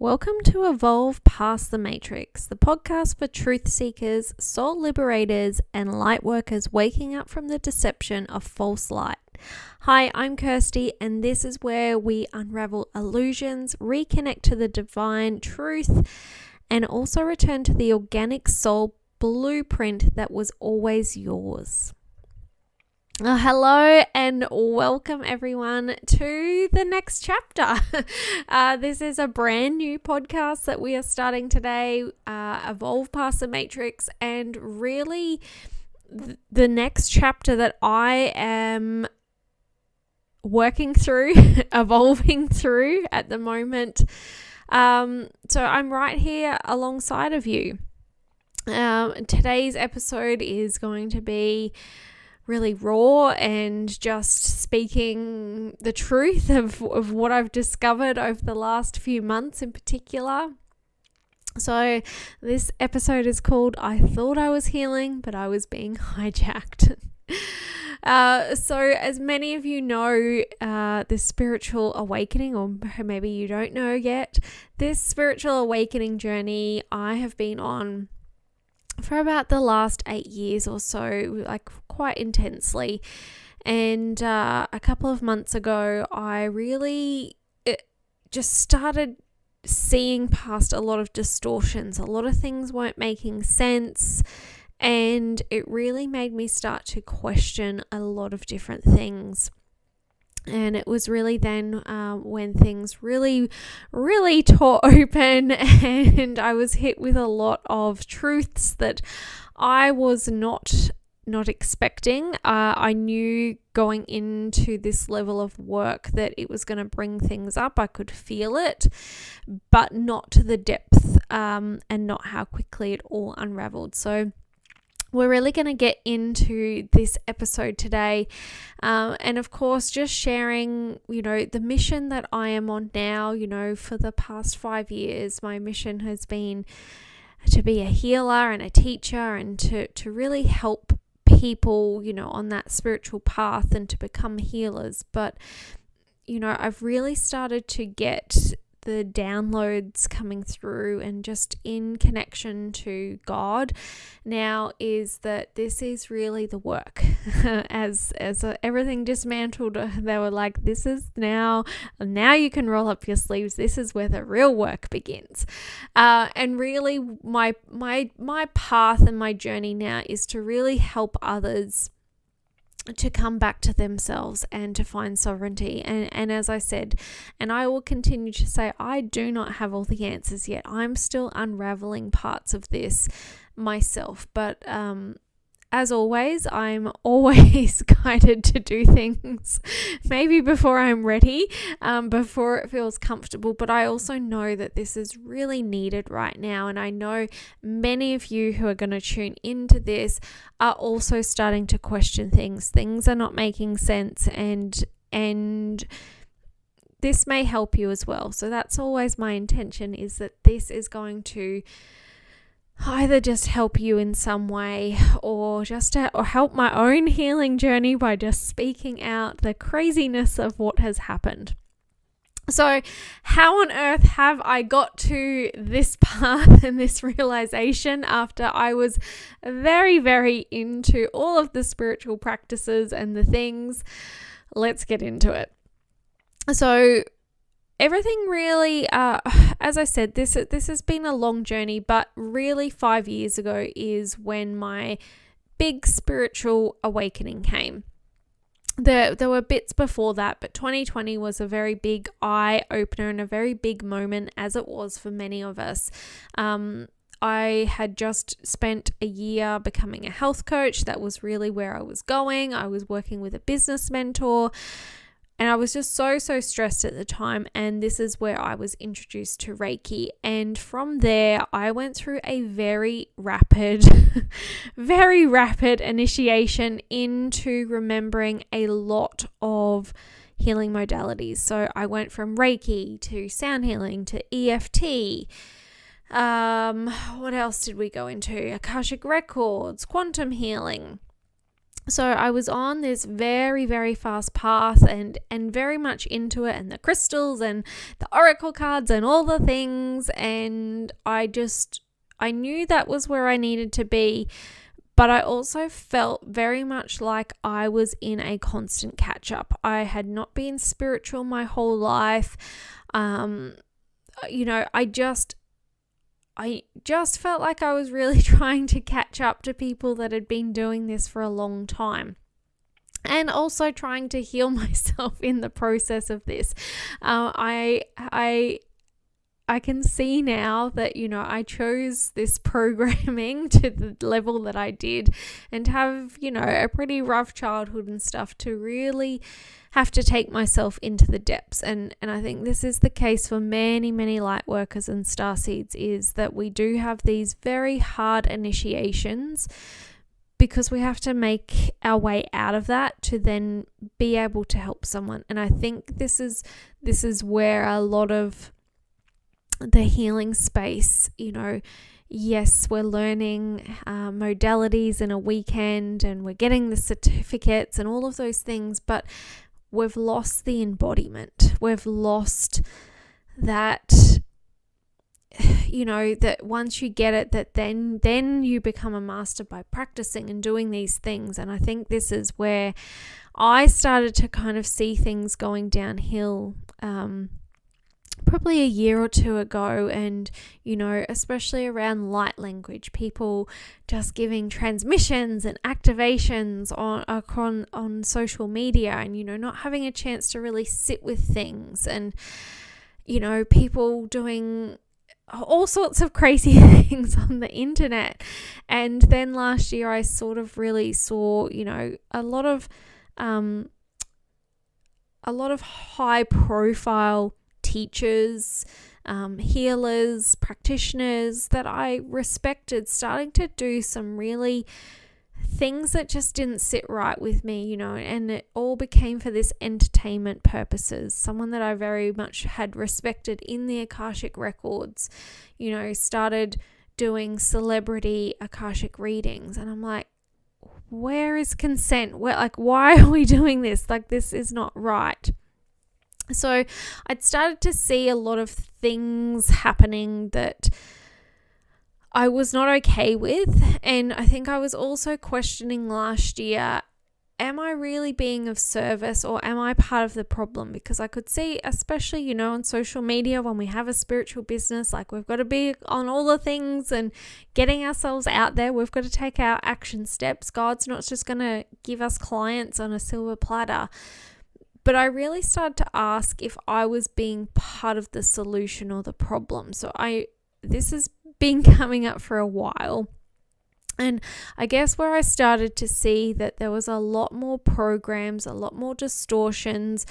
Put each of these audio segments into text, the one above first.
Welcome to Evolve Past the Matrix, the podcast for truth seekers, soul liberators, and light workers waking up from the deception of false light. Hi, I'm Kirsty, and this is where we unravel illusions, reconnect to the divine truth, and also return to the organic soul blueprint that was always yours. Hello and welcome everyone to the next chapter. This is a brand new podcast that we are starting today, Evolve Past the Matrix, and really the next chapter that I am working through, evolving through at the moment. So I'm right here alongside of you. Today's episode is going to be really raw and just speaking the truth of what I've discovered over the last few months in particular. So this episode is called I Thought I Was Healing, but I Was Being Hijacked. So as many of you know, this spiritual awakening, or maybe you don't know yet, this spiritual awakening journey I have been on for about the last 8 years or so, like quite intensely. And a couple of months ago, I really just started seeing past a lot of distortions. A lot of things weren't making sense. And it really made me start to question a lot of different things. And it was really then when things really tore open and I was hit with a lot of truths that I was not expecting. I knew going into this level of work that it was going to bring things up. I could feel it, but not to the depth and not how quickly it all unraveled. So we're really going to get into this episode today. And of course, just sharing, the mission that I am on now, for the past 5 years, my mission has been to be a healer and a teacher and to really help people, on that spiritual path and to become healers. But, I've really started to get the downloads coming through and just in connection to God now is that this is really the work. as everything dismantled, they were like, this is now you can roll up your sleeves. This is where the real work begins. And really my path and my journey now is to really help others to come back to themselves and to find sovereignty. And as I said, and I will continue to say, I do not have all the answers yet. I'm still unraveling parts of this myself. But as always, I'm always guided to do things maybe before I'm ready, before it feels comfortable. But I also know that this is really needed right now. And I know many of you who are going to tune into this are also starting to question things. Things are not making sense, and this may help you as well. So that's always my intention, is that this is going to either just help you in some way or help my own healing journey by just speaking out the craziness of what has happened. So how on earth have I got to this path and this realization after I was very, very into all of the spiritual practices and the things? Let's get into it. So everything really, as I said, this has been a long journey, but really 5 years ago is when my big spiritual awakening came. There were bits before that, but 2020 was a very big eye-opener and a very big moment, as it was for many of us. I had just spent a year becoming a health coach. That was really where I was going. I was working with a business mentor. And I was just so stressed at the time. And this is where I was introduced to Reiki. And from there, I went through a very rapid initiation into remembering a lot of healing modalities. So I went from Reiki to sound healing to EFT. What else did we go into? Akashic records, quantum healing. So I was on this very, very fast path and very much into it, and the crystals and the oracle cards and all the things. And I knew that was where I needed to be. But I also felt very much like I was in a constant catch up. I had not been spiritual my whole life. I just felt like I was really trying to catch up to people that had been doing this for a long time. And also trying to heal myself in the process of this. I can see now that, I chose this programming to the level that I did, and have, a pretty rough childhood and stuff, to really have to take myself into the depths. And I think this is the case for many, many light workers and starseeds, is that we do have these very hard initiations, because we have to make our way out of that to then be able to help someone. And I think this is where a lot of the healing space, yes, we're learning modalities in a weekend, and we're getting the certificates and all of those things, but we've lost the embodiment. We've lost that, that once you get it, that then you become a master by practicing and doing these things. And I think this is where I started to kind of see things going downhill, probably a year or two ago. And especially around light language, people just giving transmissions and activations on social media, and not having a chance to really sit with things, and people doing all sorts of crazy things on the internet. And then last year I sort of really saw a lot of high profile teachers, healers, practitioners that I respected, starting to do some really things that just didn't sit right with me, and it all became for this entertainment purposes. Someone that I very much had respected in the Akashic records, started doing celebrity Akashic readings, and I'm like, where is consent? Why are we doing this? This is not right. So I'd started to see a lot of things happening that I was not okay with. And I think I was also questioning last year, am I really being of service, or am I part of the problem? Because I could see, especially, on social media, when we have a spiritual business, we've got to be on all the things and getting ourselves out there. We've got to take our action steps. God's not just going to give us clients on a silver platter. But I really started to ask if I was being part of the solution or the problem. So this has been coming up for a while. And I guess where I started to see that there was a lot more programs, a lot more distortions,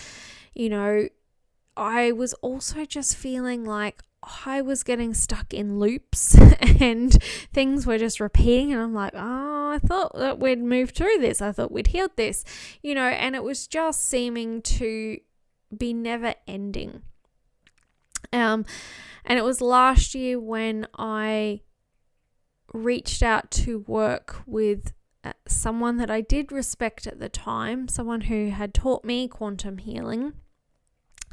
I was also just feeling like I was getting stuck in loops and things were just repeating. And I'm like, I thought that we'd moved through this. I thought we'd healed this, and it was just seeming to be never ending. And it was last year when I reached out to work with someone that I did respect at the time, someone who had taught me quantum healing,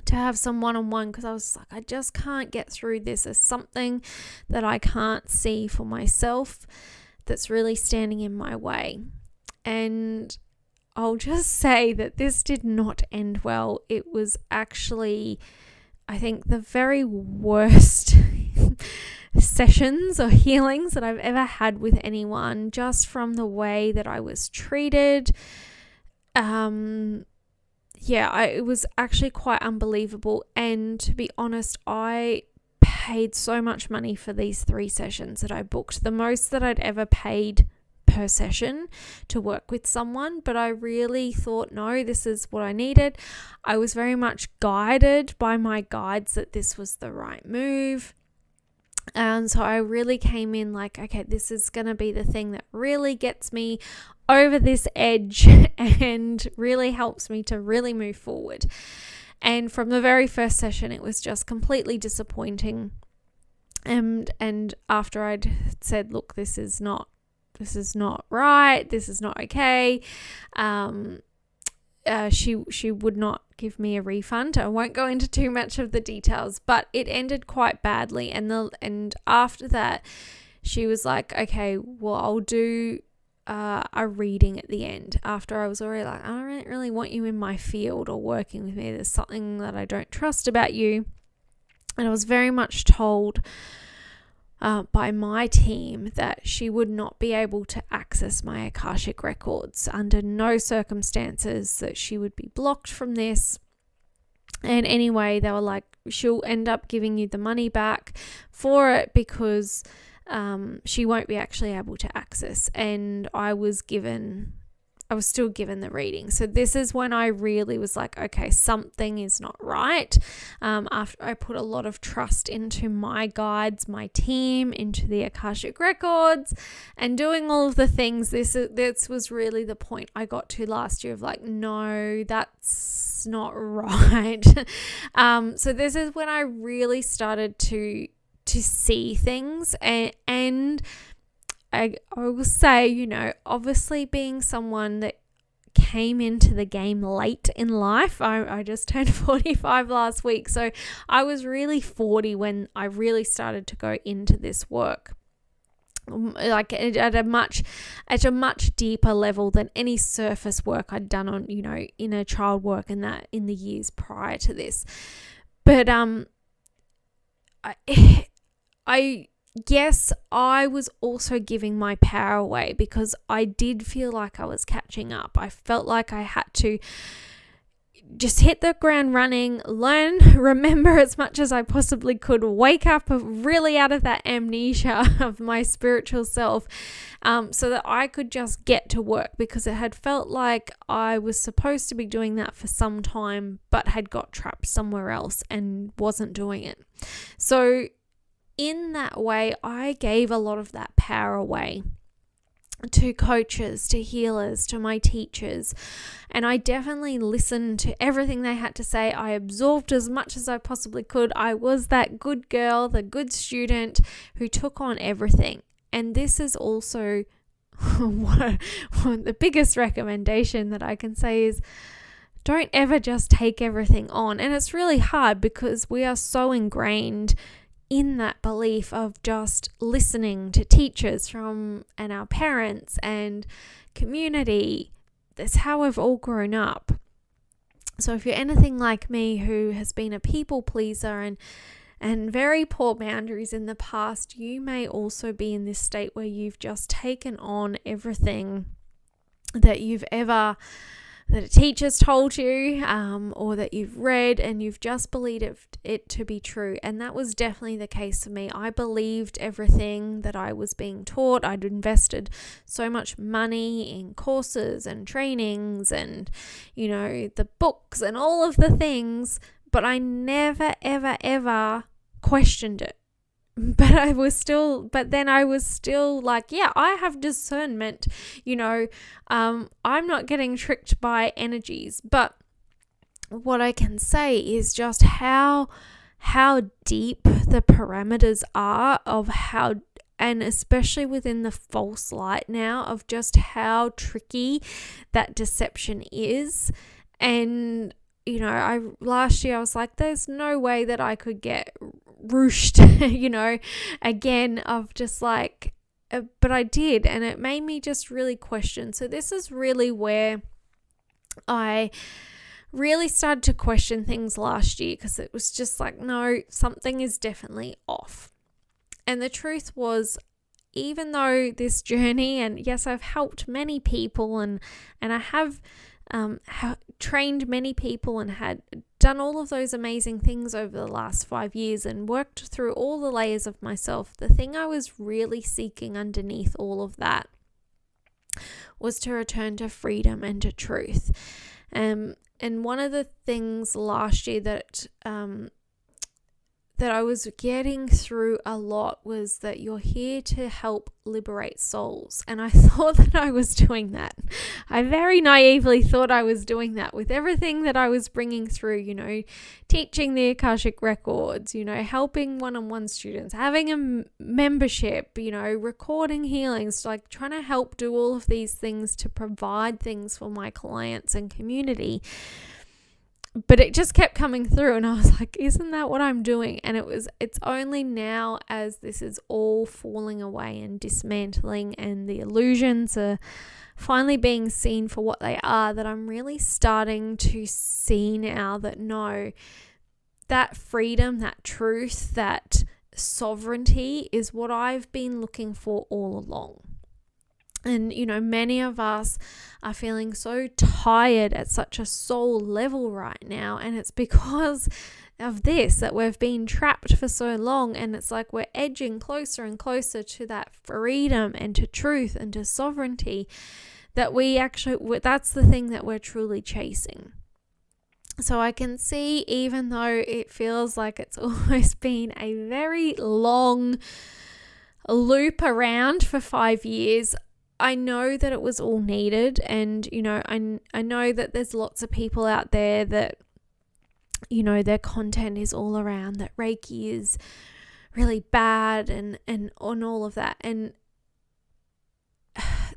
to have some one-on-one, because I was like, I just can't get through this. As something that I can't see for myself that's really standing in my way. And I'll just say that this did not end well. It was actually, I think, the very worst sessions or healings that I've ever had with anyone, just from the way that I was treated. It was actually quite unbelievable. And to be honest, I paid so much money for these 3 sessions that I booked, the most that I'd ever paid per session to work with someone. But I really thought, no, this is what I needed. I was very much guided by my guides that this was the right move. And so I really came in like, okay, this is going to be the thing that really gets me over this edge and really helps me to really move forward. And from the very first session, it was just completely disappointing. And after I'd said, look, this is not this is not right. This is not okay. She would not give me a refund. I won't go into too much of the details, but it ended quite badly. And after that, she was like, okay, well, I'll do a reading at the end. After I was already like, I don't really want you in my field or working with me. There's something that I don't trust about you. And I was very much told by my team that she would not be able to access my Akashic records under no circumstances, that she would be blocked from this. And anyway, they were like, she'll end up giving you the money back for it because she won't be actually able to access. And I was still given the reading. So this is when I really was like, okay, something is not right. After I put a lot of trust into my guides, my team, into the Akashic records, and doing all of the things, this was really the point I got to last year of like, no, that's not right. So this is when I really started to see things, and I will say, obviously being someone that came into the game late in life, I just turned 45 last week. So I was really 40 when I really started to go into this work, like at a much deeper level than any surface work I'd done on, inner child work and that in the years prior to this. But I guess I was also giving my power away because I did feel like I was catching up. I felt like I had to just hit the ground running, remember as much as I possibly could, wake up really out of that amnesia of my spiritual self, so that I could just get to work, because it had felt like I was supposed to be doing that for some time but had got trapped somewhere else and wasn't doing it. So in that way, I gave a lot of that power away to coaches, to healers, to my teachers. And I definitely listened to everything they had to say. I absorbed as much as I possibly could. I was that good girl, the good student who took on everything. And this is also the biggest recommendation that I can say is, don't ever just take everything on. And it's really hard because we are so ingrained in that belief of just listening to teachers and our parents and community. That's how we've all grown up. So if you're anything like me, who has been a people pleaser and very poor boundaries in the past, you may also be in this state where you've just taken on everything that that a teacher's told you, or that you've read, and you've just believed it to be true. And that was definitely the case for me. I believed everything that I was being taught. I'd invested so much money in courses and trainings and, the books and all of the things, but I never, ever, ever questioned it. But then I was still like, yeah, I have discernment, I'm not getting tricked by energies. But what I can say is just how deep the parameters are of and especially within the false light now, of just how tricky that deception is. And last year I was like, there's no way that I could get ruched, again, of just like, but I did, and it made me just really question. So this is really where I really started to question things last year, because it was just like, no, something is definitely off. And the truth was, even though this journey, and yes, I've helped many people and I have trained many people and had done all of those amazing things over the last 5 years and worked through all the layers of myself, the thing I was really seeking underneath all of that was to return to freedom and to truth. And one of the things last year that that I was getting through a lot was that you're here to help liberate souls. And I thought that I was doing that. I very naively thought I was doing that with everything that I was bringing through, teaching the Akashic records, helping one-on-one students, having a membership, recording healings, like trying to help do all of these things to provide things for my clients and community. But it just kept coming through, and I was like, isn't that what I'm doing? And it's only now, as this is all falling away and dismantling and the illusions are finally being seen for what they are, that I'm really starting to see now that no, that freedom, that truth, that sovereignty is what I've been looking for all along. And, many of us are feeling so tired at such a soul level right now. And it's because of this, that we've been trapped for so long. And it's like we're edging closer and closer to that freedom and to truth and to sovereignty, that that's the thing that we're truly chasing. So I can see, even though it feels like it's almost been a very long loop around for 5 years, I know that it was all needed. And, I know that there's lots of people out there that, their content is all around that Reiki is really bad and on all of that. And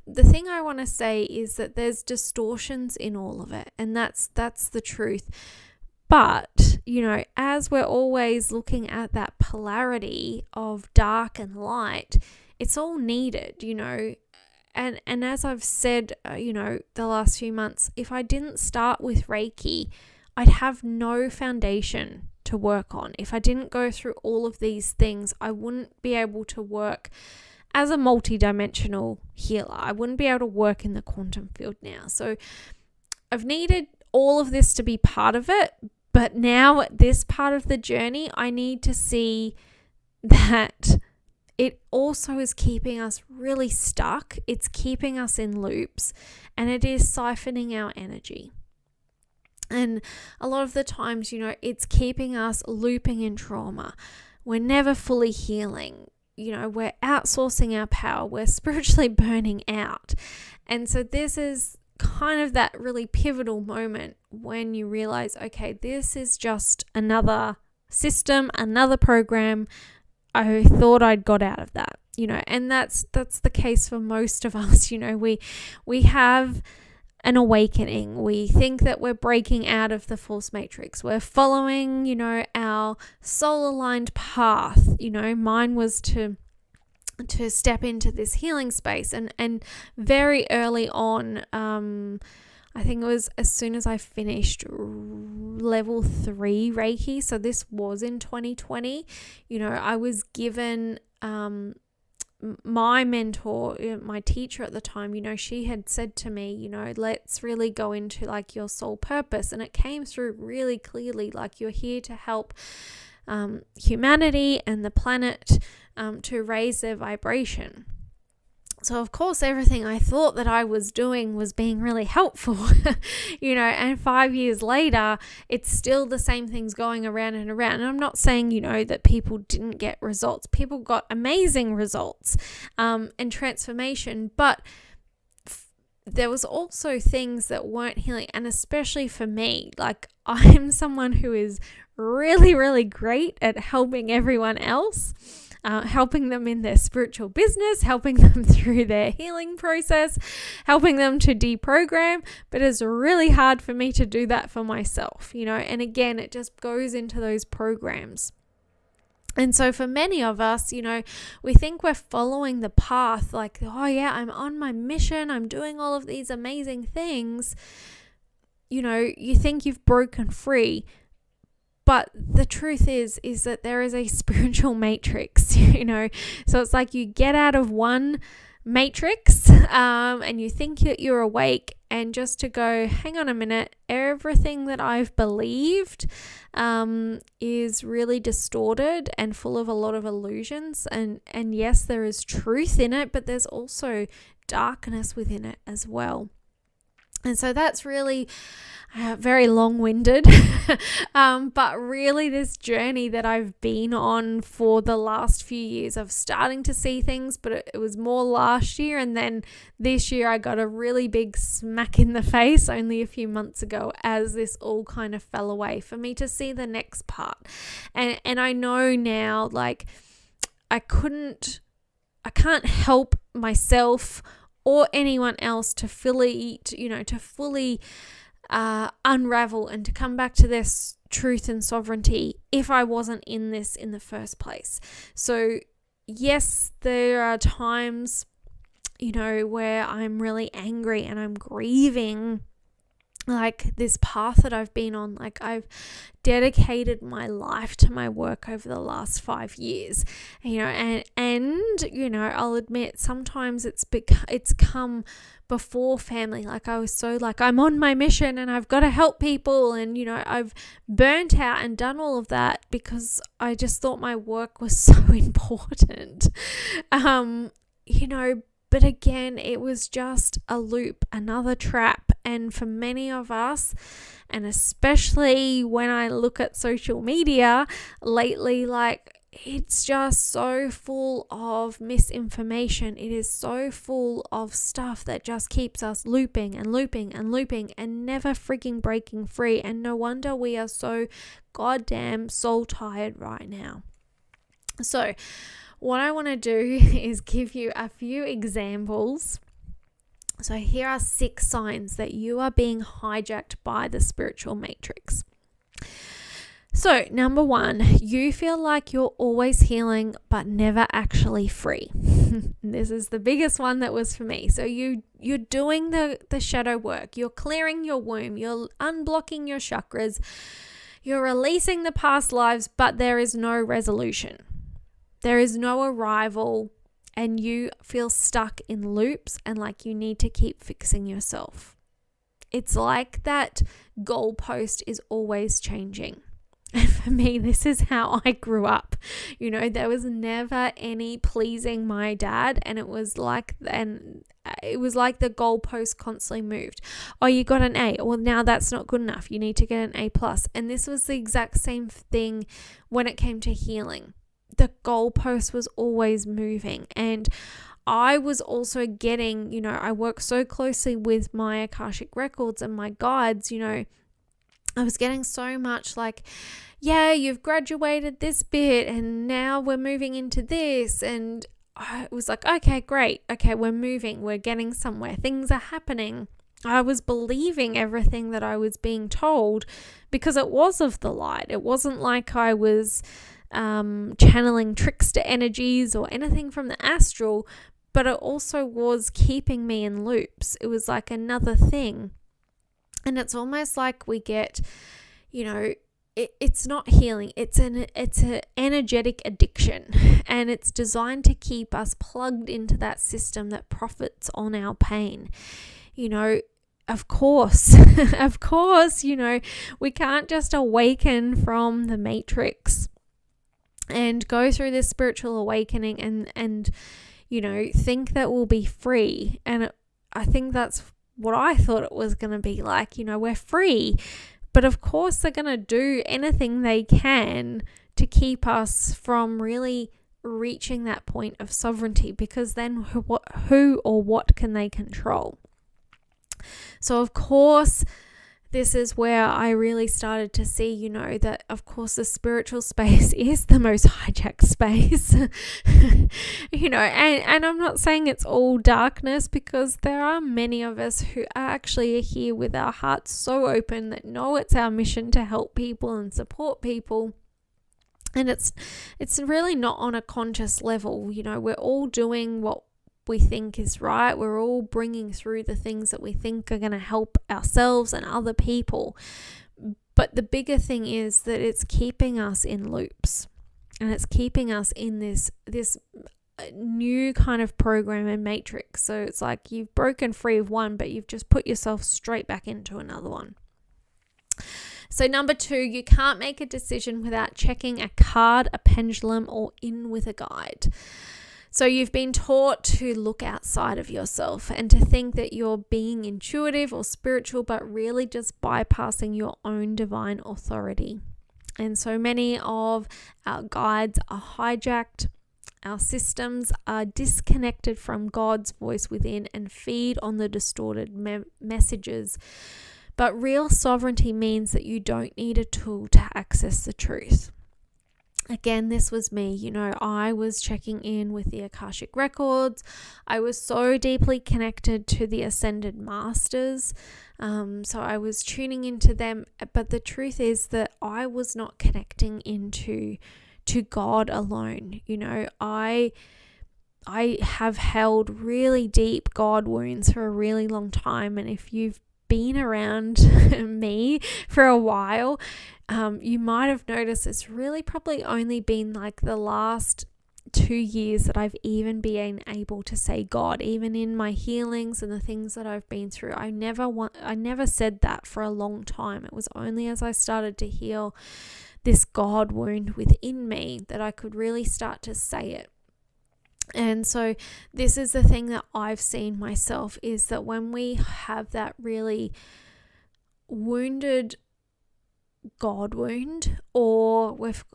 the thing I want to say is that there's distortions in all of it. And that's the truth. But, as we're always looking at that polarity of dark and light, it's all needed, And as I've said, the last few months, if I didn't start with Reiki, I'd have no foundation to work on. If I didn't go through all of these things, I wouldn't be able to work as a multidimensional healer. I wouldn't be able to work in the quantum field now. So I've needed all of this to be part of it. But now at this part of the journey, I need to see that it also is keeping us really stuck. It's keeping us in loops, and it is siphoning our energy. And a lot of the times, it's keeping us looping in trauma. We're never fully healing. We're outsourcing our power. We're spiritually burning out. And so this is kind of that really pivotal moment when you realize, okay, this is just another system, another program. I thought I'd got out of that, and that's the case for most of us. We have an awakening. We think that we're breaking out of the false matrix. We're following, our soul aligned path. Mine was to step into this healing space, and very early on, I think it was as soon as I finished level 3 Reiki. So this was in 2020. I was given my mentor, my teacher at the time, she had said to me, let's really go into like your soul purpose. And it came through really clearly, like you're here to help humanity and the planet to raise their vibration. So of course, everything I thought that I was doing was being really helpful, and 5 years later, it's still the same things going around and around. And I'm not saying, that people didn't get results. People got amazing results and transformation, but there was also things that weren't healing. And especially for me, like I'm someone who is really, really great at helping everyone else. Helping them in their spiritual business, helping them through their healing process, helping them to deprogram. But it's really hard for me to do that for myself, and again, it just goes into those programs. And so for many of us, we think we're following the path, like, oh yeah, I'm on my mission, I'm doing all of these amazing things. You think you've broken free. But the truth is that there is a spiritual matrix, So it's like you get out of one matrix and you think that you're awake, and just to go, hang on a minute, everything that I've believed is really distorted and full of a lot of illusions. And yes, there is truth in it, but there's also darkness within it as well. And so that's really very long-winded, but really this journey that I've been on for the last few years of starting to see things, but it was more last year, and then this year I got a really big smack in the face only a few months ago as this all kind of fell away for me to see the next part. And I know now, like, I can't help myself or anyone else to fully unravel and to come back to this truth and sovereignty if I wasn't in this in the first place. So yes, there are times, where I'm really angry and I'm grieving like this path that I've been on. Like, I've dedicated my life to my work over the last 5 years, and I'll admit sometimes it's come before family. Like, I was so like, I'm on my mission and I've got to help people, and I've burnt out and done all of that because I just thought my work was so important. But again, it was just a loop, another trap. And for many of us, and especially when I look at social media lately, like, it's just so full of misinformation. It is so full of stuff that just keeps us looping and looping and looping and never freaking breaking free. And no wonder we are so goddamn soul tired right now. So what I want to do is give you a few examples. So here are 6 signs that you are being hijacked by the spiritual matrix. So number 1, you feel like you're always healing but never actually free. This is the biggest one that was for me. So you're doing the shadow work. You're clearing your womb. You're unblocking your chakras. You're releasing the past lives, but there is no resolution. There is no arrival, and you feel stuck in loops and like you need to keep fixing yourself. It's like that goalpost is always changing. And for me, this is how I grew up. There was never any pleasing my dad, and it was like the goalpost constantly moved. Oh, you got an A. Well, now that's not good enough. You need to get an A+. And this was the exact same thing when it came to healing. The goalpost was always moving, and I was also getting, I work so closely with my Akashic records and my guides, I was getting so much like, yeah, you've graduated this bit and now we're moving into this. And I was like, okay, great. Okay, we're moving. We're getting somewhere. Things are happening. I was believing everything that I was being told because it was of the light. It wasn't like I was channeling trickster energies or anything from the astral, but it also was keeping me in loops. It was like another thing. And it's almost like we get, it's not healing. It's an energetic addiction, and it's designed to keep us plugged into that system that profits on our pain. Of course, we can't just awaken from the matrix and go through this spiritual awakening and think that we'll be free. And I think that's what I thought it was going to be like. We're free, but of course they're going to do anything they can to keep us from really reaching that point of sovereignty, because then who or what can they control? So of course, this is where I really started to see, that of course the spiritual space is the most hijacked space, and I'm not saying it's all darkness, because there are many of us who are actually here with our hearts so open that know it's our mission to help people and support people. And it's really not on a conscious level. We're all doing what we think is right. We're all bringing through the things that we think are going to help ourselves and other people. But the bigger thing is that it's keeping us in loops, and it's keeping us in this new kind of program and matrix. So it's like you've broken free of one, but you've just put yourself straight back into another one. So number 2, you can't make a decision without checking a card, a pendulum, or in with a guide. So you've been taught to look outside of yourself and to think that you're being intuitive or spiritual, but really just bypassing your own divine authority. And so many of our guides are hijacked. Our systems are disconnected from God's voice within and feed on the distorted messages. But real sovereignty means that you don't need a tool to access the truth. Again, this was me. I was checking in with the Akashic records. I was so deeply connected to the ascended masters. So I was tuning into them. But the truth is that I was not connecting into God alone. I have held really deep God wounds for a really long time. And if you've been around me for a while, you might have noticed it's really probably only been like the last 2 years that I've even been able to say God, even in my healings and the things that I've been through. I never said that for a long time. It was only as I started to heal this God wound within me that I could really start to say it. And so this is the thing that I've seen myself, is that when we have that really wounded God wound, or we've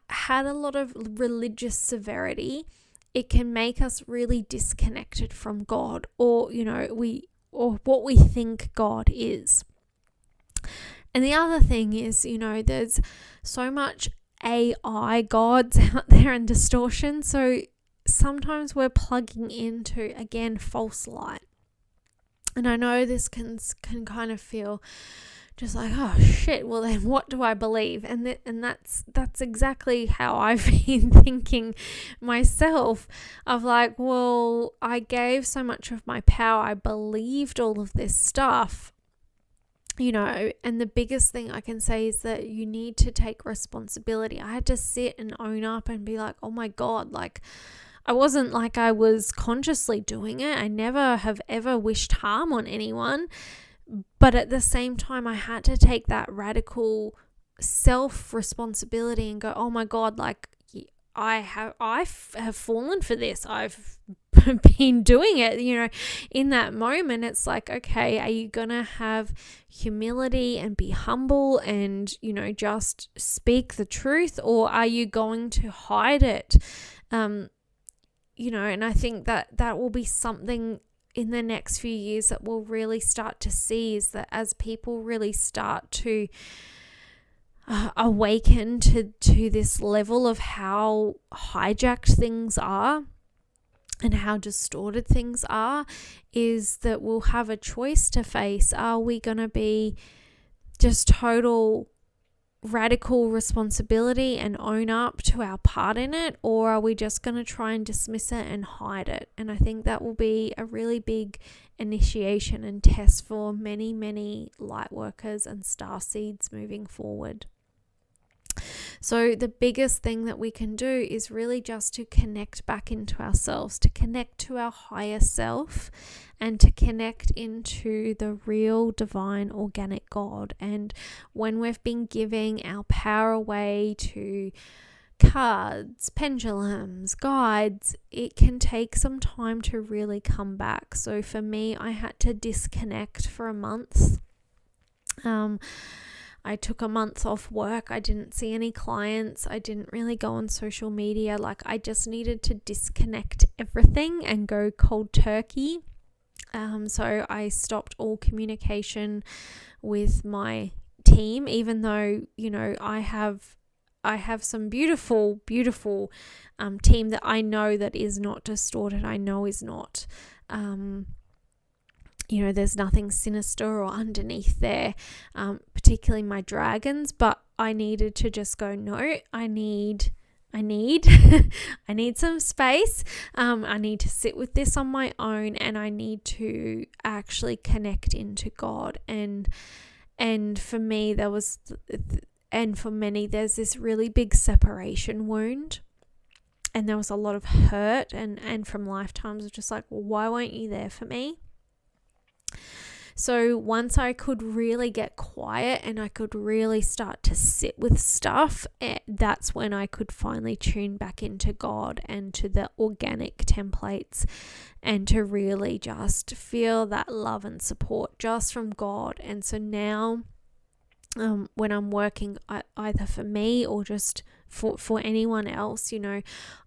had a lot of religious severity, it can make us really disconnected from God, or what we think God is. And the other thing is, there's so much AI gods out there and distortion. So sometimes we're plugging into, again, false light. And I know this can kind of feel just like, oh shit, well then what do I believe? And that's exactly how I've been thinking myself, of like, well, I gave so much of my power, I believed all of this stuff, and the biggest thing I can say is that you need to take responsibility. I had to sit and own up and be like, oh my God, like, I wasn't like I was consciously doing it. I never have ever wished harm on anyone. But at the same time, I had to take that radical self-responsibility and go, oh my God, like, I have fallen for this. I've been doing it, in that moment. It's like, okay, are you going to have humility and be humble and, just speak the truth, or are you going to hide it? And I think that will be something in the next few years that we'll really start to see, is that as people really start to awaken to this level of how hijacked things are and how distorted things are, is that we'll have a choice to face. Are we going to be just total radical responsibility and own up to our part in it, or are we just going to try and dismiss it and hide it? And I think that will be a really big initiation and test for many, many light workers and star seeds moving forward. So the biggest thing that we can do is really just to connect back into ourselves, to connect to our higher self, and to connect into the real divine organic God. And when we've been giving our power away to cards, pendulums, guides, it can take some time to really come back. So for me, I had to disconnect for a month. I took a month off work. I didn't see any clients. I didn't really go on social media. Like, I just needed to disconnect everything and go cold turkey. So I stopped all communication with my team, even though, I have some beautiful, beautiful team that I know that is not distorted. I know is not, there's nothing sinister or underneath there, particularly my dragons. But I needed to just go, no, I need I need some space. I need to sit with this on my own, and I need to actually connect into God. And for me, and for many, there's this really big separation wound. And there was a lot of hurt and from lifetimes of just like, well, why weren't you there for me? So once I could really get quiet and I could really start to sit with stuff, that's when I could finally tune back into God and to the organic templates, and to really just feel that love and support just from God. And so now when I'm working either for me or just for anyone else,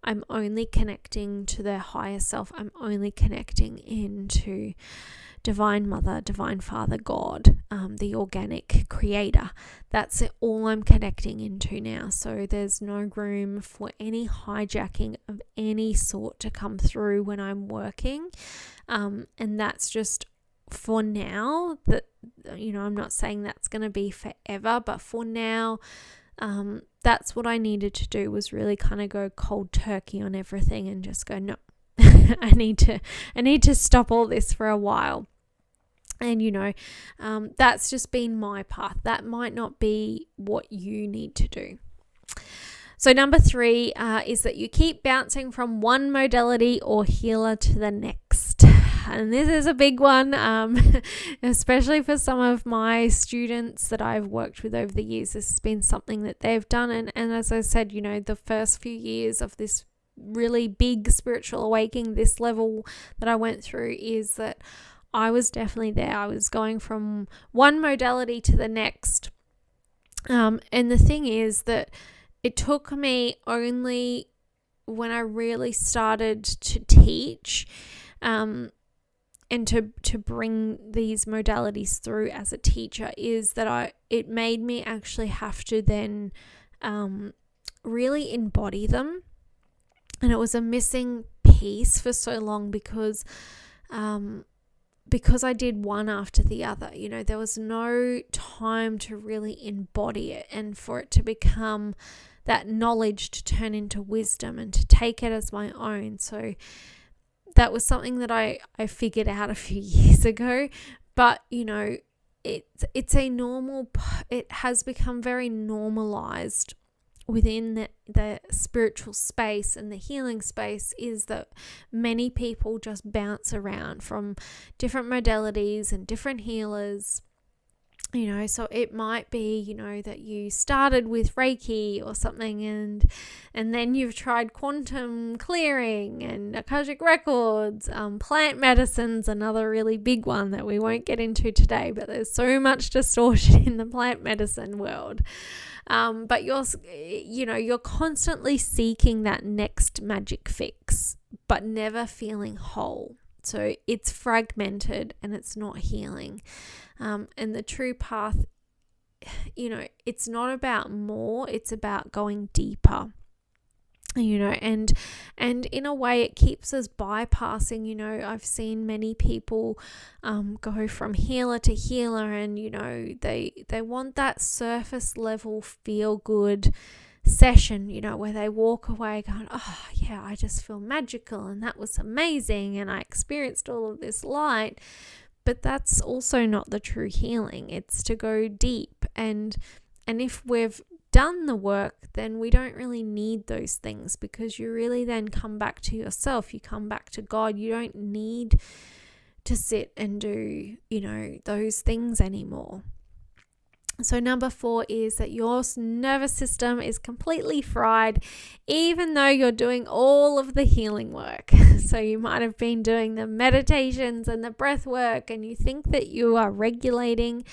I'm only connecting to their higher self. I'm only connecting into Divine Mother, Divine Father, God, the organic creator. That's all I'm connecting into now. So there's no room for any hijacking of any sort to come through when I'm working. And that's just for now. That I'm not saying that's going to be forever, but for now, that's what I needed to do, was really kind of go cold turkey on everything and just go, no, I need to stop all this for a while. And that's just been my path. That might not be what you need to do. So number 3 is that you keep bouncing from one modality or healer to the next. And this is a big one, especially for some of my students that I've worked with over the years. This has been something that they've done. And as I said, the first few years of this really big spiritual awakening, this level that I went through, is that I was definitely there. I was going from one modality to the next. And the thing is that it took me only when I really started to teach and to bring these modalities through as a teacher, is that it made me actually have to then really embody them. And it was a missing piece for so long because I did one after the other. There was no time to really embody it and for it to become that knowledge to turn into wisdom and to take it as my own. So that was something that I figured out a few years ago. But, it's a normal, it has become very normalized within the spiritual space and the healing space, is that many people just bounce around from different modalities and different healers. So it might be, that you started with Reiki or something, and then you've tried quantum clearing and Akashic records, plant medicine's another really big one that we won't get into today, but there's so much distortion in the plant medicine world. But you're constantly seeking that next magic fix, but never feeling whole. So it's fragmented and it's not healing. And the true path, it's not about more, it's about going deeper. And in a way it keeps us bypassing, I've seen many people go from healer to healer, and they want that surface level feel good session, where they walk away going, oh yeah, I just feel magical and that was amazing and I experienced all of this light. But that's also not the true healing. It's to go deep, and if we've done the work, then we don't really need those things, because you really then come back to yourself. You come back to God. You don't need to sit and do, those things anymore. So number 4 is that your nervous system is completely fried, even though you're doing all of the healing work. So you might have been doing the meditations and the breath work, and you think that you are regulating,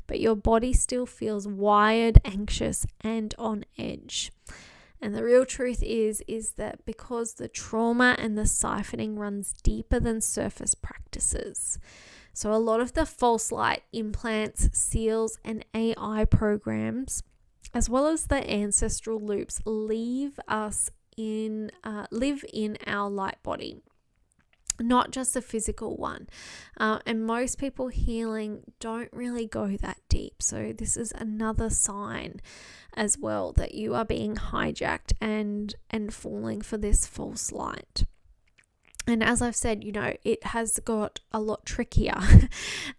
but your body still feels wired, anxious, and on edge. And the real truth is that because the trauma and the siphoning runs deeper than surface practices. So a lot of the false light implants, seals, and AI programs, as well as the ancestral loops, live in our light body, not just the physical one. And most people healing don't really go that deep. So this is another sign as well that you are being hijacked and falling for this false light. And as I've said, it has got a lot trickier.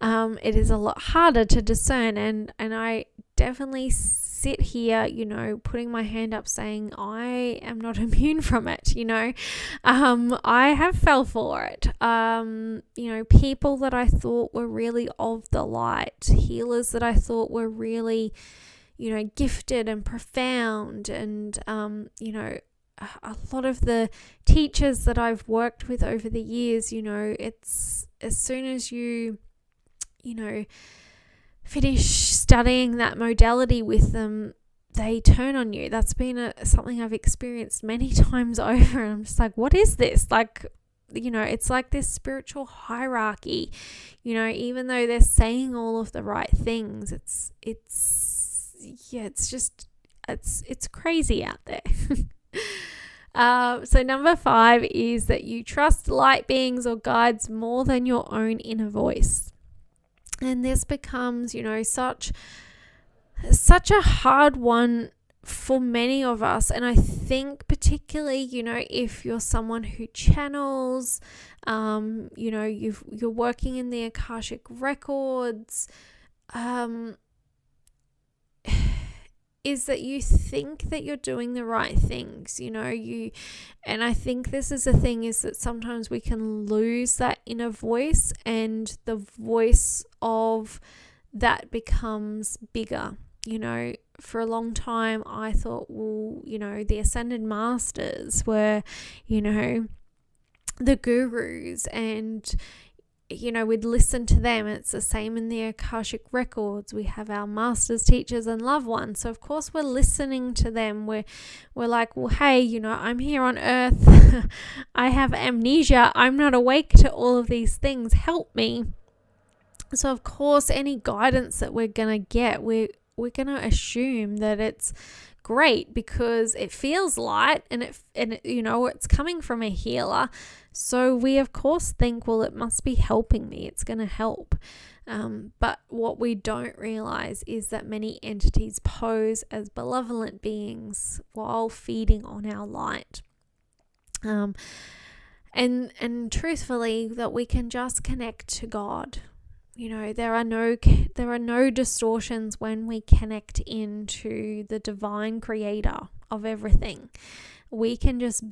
It is a lot harder to discern. And I definitely sit here, putting my hand up saying I am not immune from it. I have fell for it. People that I thought were really of the light, healers that I thought were really, gifted and profound, and, a lot of the teachers that I've worked with over the years, it's as soon as you finish studying that modality with them, they turn on you. That's been something I've experienced many times over. And I'm just like, what is this? Like, it's like this spiritual hierarchy, even though they're saying all of the right things, it's crazy out there. So number 5 is that you trust light beings or guides more than your own inner voice. And this becomes, such a hard one for many of us. And I think particularly, if you're someone who channels, you're working in the Akashic records, is that you think that you're doing the right things, and I think this is the thing, is that sometimes we can lose that inner voice, and the voice of that becomes bigger. For a long time I thought, well, the ascended masters were, the gurus, and we'd listen to them. It's the same in the Akashic records. We have our masters, teachers, and loved ones. So of course we're listening to them. We're like, well, hey, I'm here on earth. I have amnesia. I'm not awake to all of these things. Help me. So of course, any guidance that we're gonna get, we're gonna assume that it's great because it feels light and it's coming from a healer. So we of course think, well, it must be helping me. It's going to help. But what we don't realize is that many entities pose as benevolent beings while feeding on our light. And truthfully, that we can just connect to God. There are no distortions when we connect into the divine creator of everything. We can just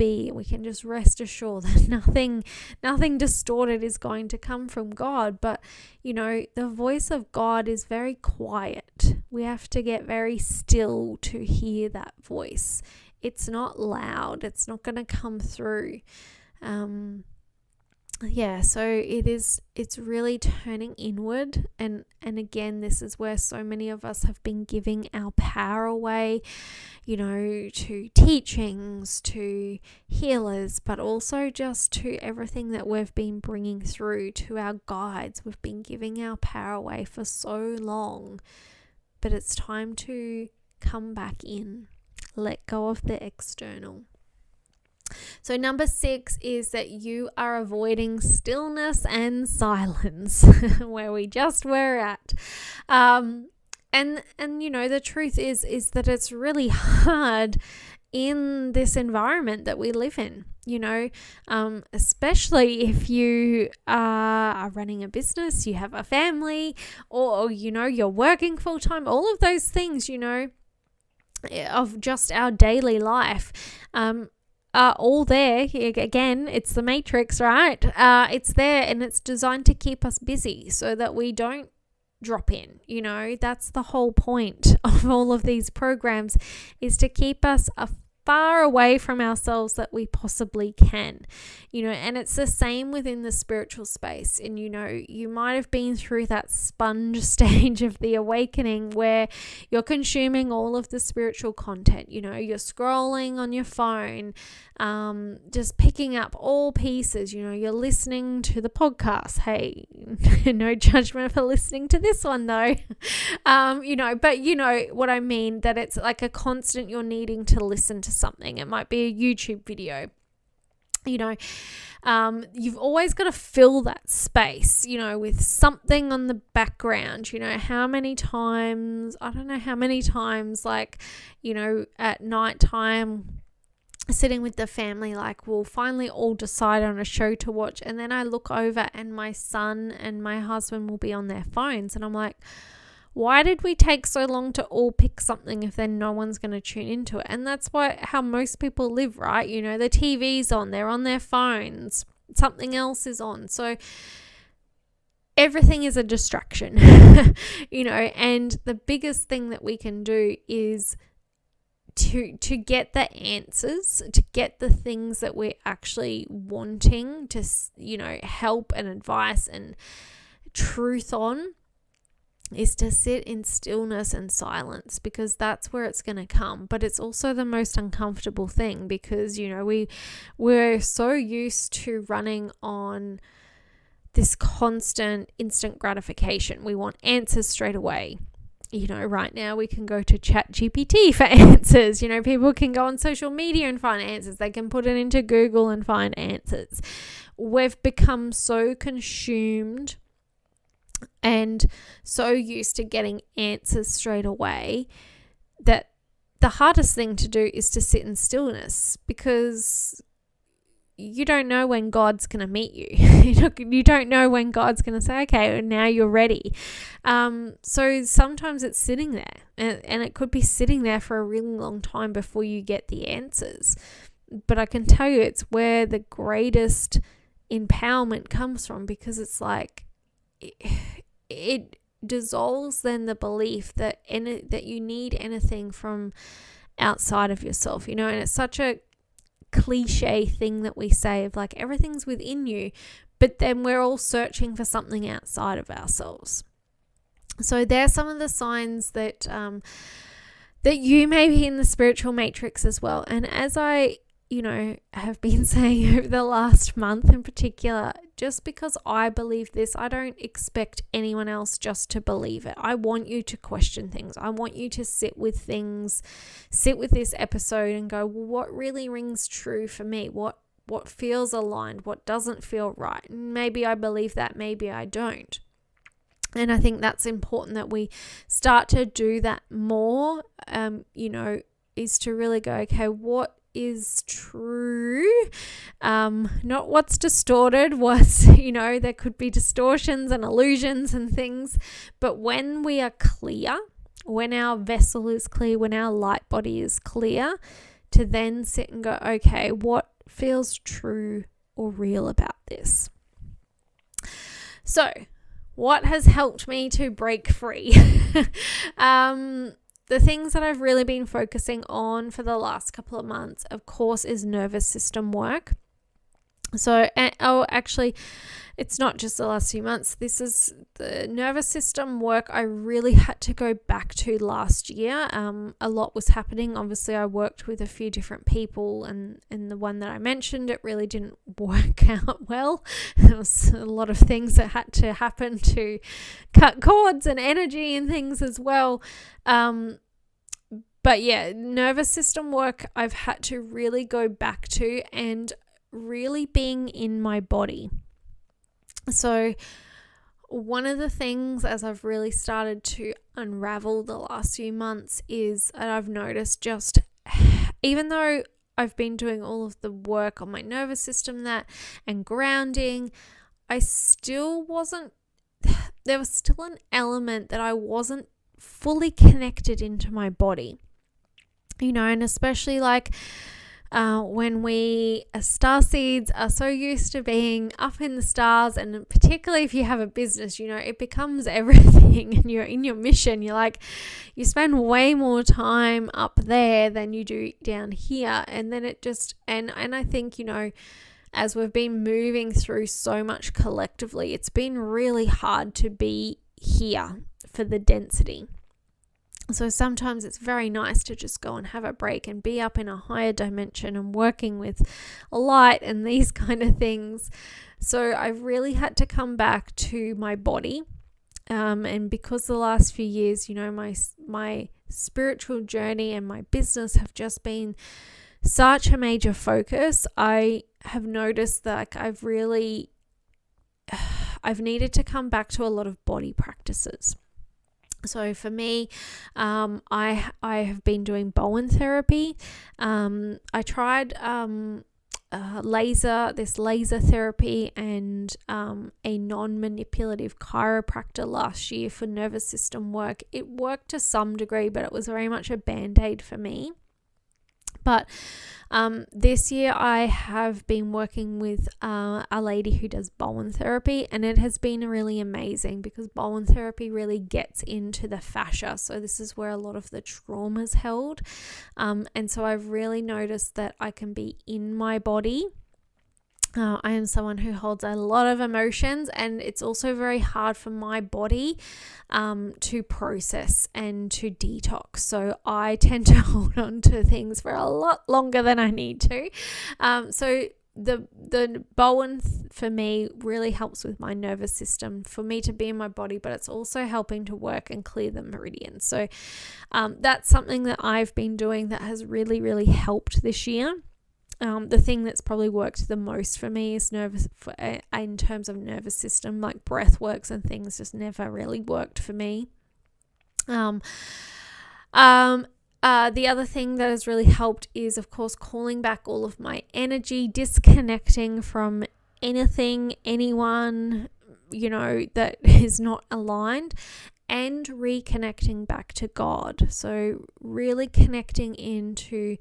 rest assured that nothing distorted is going to come from God. But, the voice of God is very quiet. We have to get very still to hear that voice. It's not loud. It's not going to come through. So it's really turning inward, and again, this is where so many of us have been giving our power away, to teachings, to healers, but also just to everything that we've been bringing through, to our guides. We've been giving our power away for so long, but it's time to come back in, let go of the external. So number 6 is that you are avoiding stillness and silence, where we just were at. And the truth is that it's really hard in this environment that we live in, especially if you are running a business, you have a family, or you're working full time, all of those things, of just our daily life. Are all there. Again, it's the matrix, right? It's there, and it's designed to keep us busy so that we don't drop in. That's the whole point of all of these programs, is to keep us far away from ourselves that we possibly can, and it's the same within the spiritual space. And you might have been through that sponge stage of the awakening where you're consuming all of the spiritual content. You're scrolling on your phone, just picking up all pieces. You're listening to the podcast. Hey, no judgment for listening to this one though. But what I mean, that it's like a constant, you're needing to listen to something. It might be a YouTube video. You've always got to fill that space, with something on the background. How many times, I don't know how many times, like, at nighttime, sitting with the family, like we'll finally all decide on a show to watch, and then I look over and my son and my husband will be on their phones, and I'm like, why did we take so long to all pick something if then no one's going to tune into it? And that's how most people live, right? You know, the TV's on, they're on their phones, something else is on, so everything is a distraction. You know, and the biggest thing that we can do is to get the answers, to get the things that we're actually wanting to, you know, help and advice and truth on, is to sit in stillness and silence, because that's where it's going to come. But it's also the most uncomfortable thing, because, you know, we're so used to running on this constant instant gratification. We want answers straight away. You know, right now we can go to ChatGPT for answers. You know, people can go on social media and find answers. They can put it into Google and find answers. We've become so consumed and so used to getting answers straight away that the hardest thing to do is to sit in stillness, because you don't know when God's going to meet you. You don't know when God's going to say, okay, now you're ready. So sometimes it's sitting there, and it could be sitting there for a really long time before you get the answers. But I can tell you it's where the greatest empowerment comes from, because it's like it dissolves then the belief that you need anything from outside of yourself, you know. And it's such a cliche thing that we say of like, everything's within you, but then we're all searching for something outside of ourselves. So there's some of the signs that that you may be in the spiritual matrix as well. And as I, you know, have been saying over the last month in particular, just because I believe this, I don't expect anyone else just to believe it. I want you to question things. I want you to sit with things, sit with this episode and go, well, what really rings true for me? What feels aligned? What doesn't feel right? Maybe I believe that, maybe I don't. And I think that's important that we start to do that more, you know, is to really go, okay, what is true, not what's distorted, what's, you know, there could be distortions and illusions and things, but when we are clear, when our vessel is clear, when our light body is clear, to then sit and go, okay, what feels true or real about this? So what has helped me to break free? The things that I've really been focusing on for the last couple of months, of course, is nervous system work. So, actually, it's not just the last few months. This is the nervous system work I really had to go back to last year. A lot was happening. Obviously, I worked with a few different people, and the one that I mentioned, it really didn't work out well. There was a lot of things that had to happen to cut cords and energy and things as well. But yeah, nervous system work I've had to really go back to, and really being in my body. So one of the things as I've really started to unravel the last few months is that I've noticed, just even though I've been doing all of the work on my nervous system and grounding, there was still an element that I wasn't fully connected into my body, you know. And especially like when we as starseeds are so used to being up in the stars, and particularly if you have a business, you know, it becomes everything, and you're in your mission. You're like, you spend way more time up there than you do down here. And then it just, and I think, you know, as we've been moving through so much collectively, it's been really hard to be here for the density. So sometimes it's very nice to just go and have a break and be up in a higher dimension and working with light and these kind of things. So I've really had to come back to my body. And because the last few years, you know, my spiritual journey and my business have just been such a major focus, I have noticed that I've needed to come back to a lot of body practices. So for me, I have been doing Bowen therapy. I tried laser therapy and a non-manipulative chiropractor last year for nervous system work. It worked to some degree, but it was very much a band-aid for me. But this year I have been working with a lady who does Bowen therapy, and it has been really amazing because Bowen therapy really gets into the fascia. So this is where a lot of the trauma is held. And so I've really noticed that I can be in my body. I am someone who holds a lot of emotions, and it's also very hard for my body to process and to detox. So I tend to hold on to things for a lot longer than I need to. So the Bowen for me really helps with my nervous system, for me to be in my body, but it's also helping to work and clear the meridians. So that's something that I've been doing that has really, really helped this year. The thing that's probably worked the most for me is in terms of nervous system, like breath works and things just never really worked for me. The other thing that has really helped is, of course, calling back all of my energy, disconnecting from anything, anyone, that is not aligned, and reconnecting back to God. So really connecting into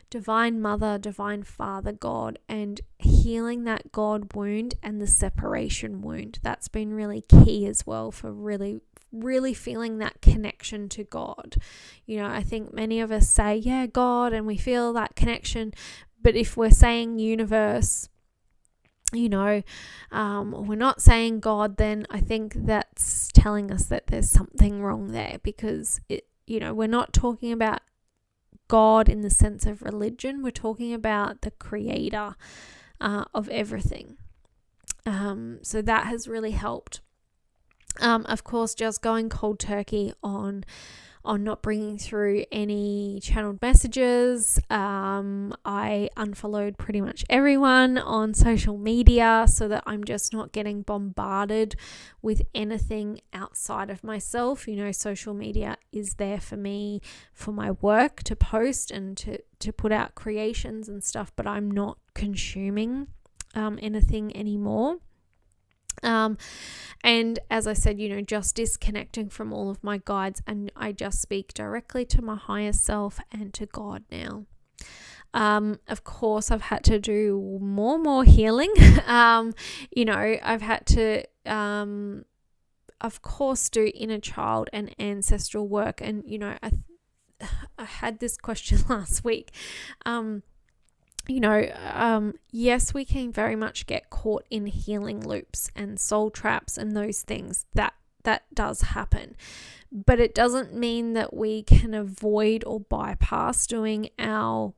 Divine Mother, Divine Father, God, and healing that God wound and the separation wound. That's been really key as well for really, really feeling that connection to God. I think many of us say, yeah, God, and we feel that connection. But if we're saying universe, we're not saying God, then I think that's telling us that there's something wrong there, because we're not talking about God in the sense of religion. We're talking about the creator of everything. So that has really helped. Of course, just going cold turkey on not bringing through any channeled messages. I unfollowed pretty much everyone on social media so that I'm just not getting bombarded with anything outside of myself. Social media is there for me, for my work, to post and to put out creations and stuff, but I'm not consuming anything anymore. And as I said, just disconnecting from all of my guides, and I just speak directly to my higher self and to God now. Of course, I've had to do more healing. I've had to, of course, do inner child and ancestral work. And, I had this question last week. Yes, we can very much get caught in healing loops and soul traps and those things. That does happen. But it doesn't mean that we can avoid or bypass doing our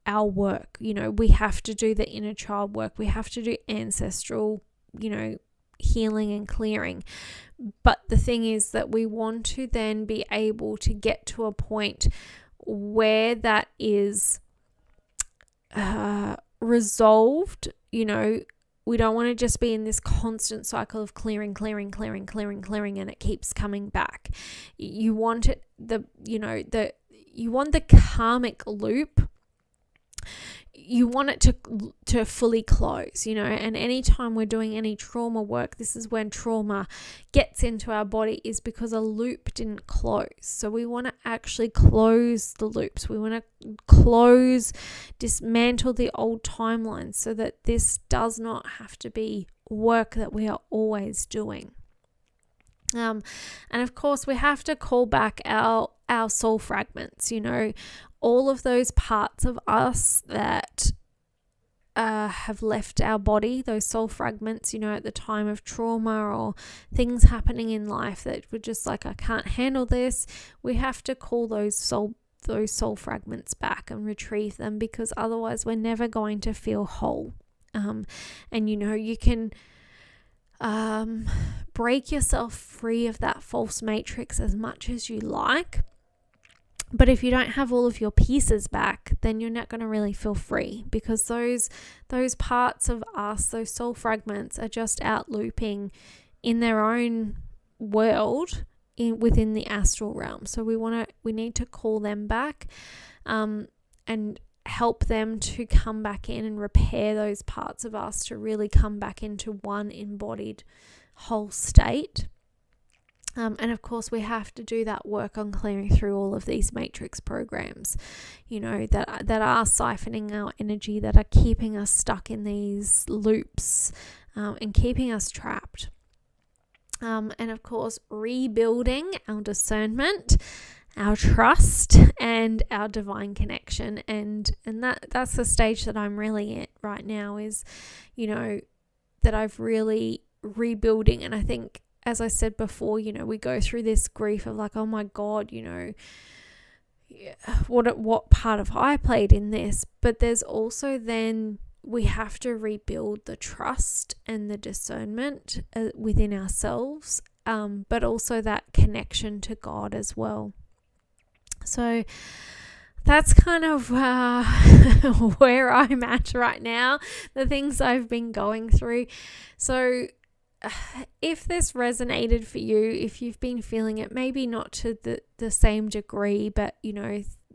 work. We have to do the inner child work. We have to do ancestral, healing and clearing. But the thing is that we want to then be able to get to a point where that is resolved. We don't want to just be in this constant cycle of clearing, and it keeps coming back. You want it, you want the karmic loop. You want it to fully close, and anytime we're doing any trauma work, this is when trauma gets into our body, is because a loop didn't close. So we want to actually close the loops. We want to dismantle the old timelines so that this does not have to be work that we are always doing. And of course, we have to call back our soul fragments, all of those parts of us that have left our body, those soul fragments, at the time of trauma or things happening in life that were just like, I can't handle this. We have to call those soul fragments back and retrieve them, because otherwise we're never going to feel whole. And you can break yourself free of that false matrix as much as you like. But if you don't have all of your pieces back, then you're not going to really feel free, because those parts of us, those soul fragments, are just out looping in their own world, within the astral realm. So we need to call them back and help them to come back in and repair those parts of us to really come back into one embodied whole state. And of course, we have to do that work on clearing through all of these matrix programs, that are siphoning our energy, that are keeping us stuck in these loops and keeping us trapped. And of course, rebuilding our discernment, our trust, and our divine connection. And that's the stage that I'm really at right now, is, that I've really rebuilding. And I think, as I said before, we go through this grief of like, oh my God, what part have I played in this? But there's also then we have to rebuild the trust and the discernment within ourselves, but also that connection to God as well. So that's kind of where I'm at right now, the things I've been going through. So if this resonated for you, if you've been feeling it, maybe not to the same degree, but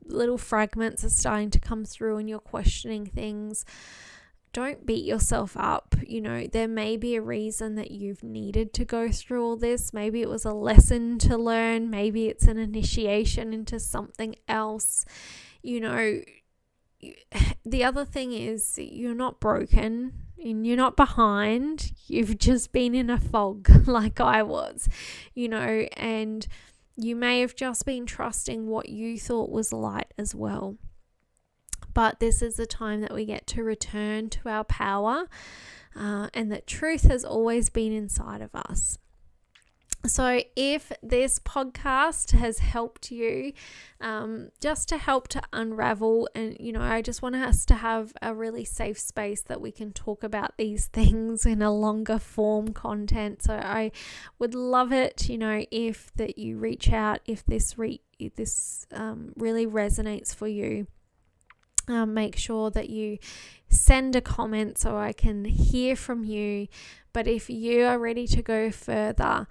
little fragments are starting to come through and you're questioning things, don't beat yourself up. There may be a reason that you've needed to go through all this. Maybe it was a lesson to learn. Maybe it's an initiation into something else. The other thing is, you're not broken and you're not behind. You've just been in a fog like I was, and you may have just been trusting what you thought was light as well. But this is the time that we get to return to our power, and that truth has always been inside of us. So if this podcast has helped you, just to help to unravel, and I just want us to have a really safe space that we can talk about these things in a longer form content. So I would love it, if that you reach out, if this really resonates for you. Make sure that you send a comment so I can hear from you. But if you are ready to go further,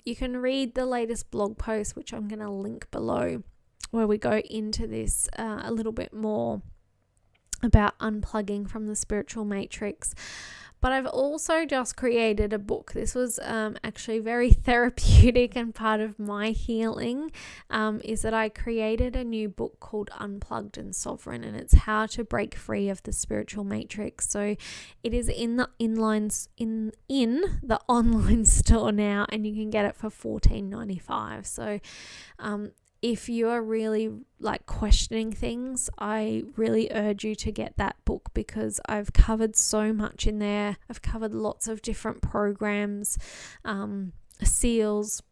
you can read the latest blog post, which I'm going to link below, where we go into this a little bit more about unplugging from the spiritual matrix. But I've also just created a book. This was actually very therapeutic, and part of my healing is that I created a new book called Unplugged and Sovereign, and it's how to break free of the spiritual matrix. So it is in the online store now, and you can get it for $14.95. So if you are really questioning things, I really urge you to get that book, because I've covered so much in there. I've covered lots of different programs, seals,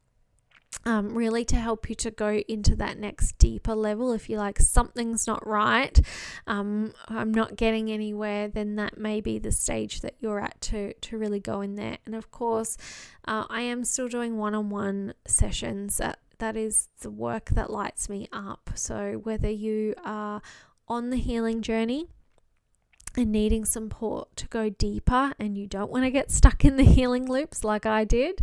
really to help you to go into that next deeper level. If you're like, something's not right, I'm not getting anywhere, then that may be the stage that you're at to really go in there. And of course, I am still doing one-on-one sessions. That is the work that lights me up. So whether you are on the healing journey and needing support to go deeper, and you don't want to get stuck in the healing loops like I did,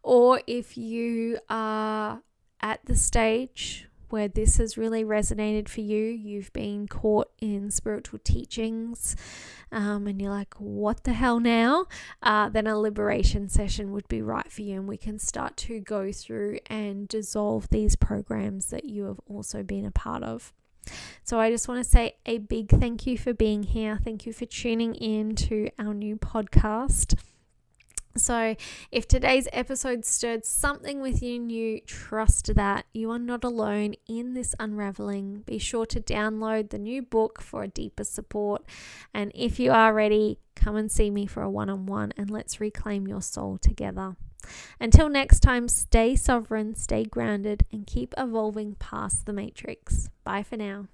or if you are at the stage where this has really resonated for you, you've been caught in spiritual teachings, and you're like, what the hell now? Then a liberation session would be right for you, and we can start to go through and dissolve these programs that you have also been a part of. So I just want to say a big thank you for being here. Thank you for tuning in to our new podcast. So if today's episode stirred something within you, trust that you are not alone in this unraveling. Be sure to download the new book for a deeper support. And if you are ready, come and see me for a one-on-one, and let's reclaim your soul together. Until next time, stay sovereign, stay grounded, and keep evolving past the matrix. Bye for now.